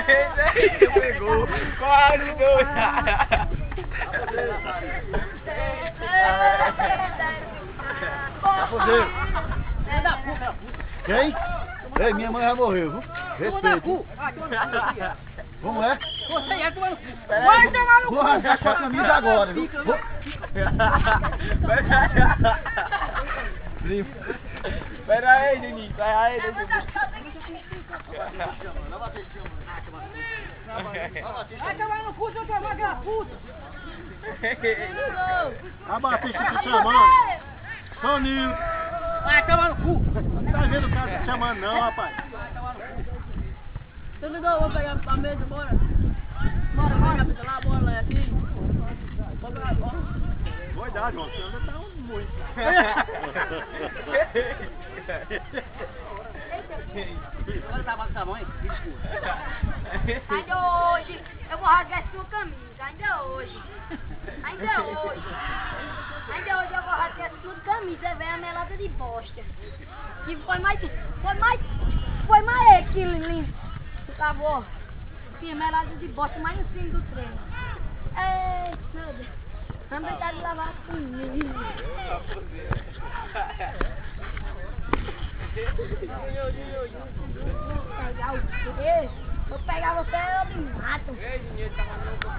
Esse aí que pegou. Quase dois. Quem? Ei, minha mãe já morreu, viu? Respeito. Vamos lá? Você ia tomar no cu. Vai tomar no cu! Vou arrancar sua camisa agora, viu? Pera aí, Juninho. Pera aí, Juninho. Vai tomar no cu, seu vagabundo. A Batista te chamando. Toninho. Vai tomar no cu. Não tá vendo o cara te chamando não, rapaz. Tudo bom, vamos pegar a mesa, bora. Bora, bora, pega lá, bora lá, aqui. Bora lá, bora. Cuidado, João, você ainda tá muito. Olha o tamanho do tamanho. Ainda hoje, eu vou rasgar sua camisa, ainda hoje. Ainda hoje. Ainda hoje eu vou rasgar sua camisa, velho, a melada de bosta. E foi mais aquilo lindo. Acabou. Tinha melada de bosta mais no fim do treino. Ei, meu Deus. Vamos tentar de lavar comigo. Vou pegar você, eu me mato.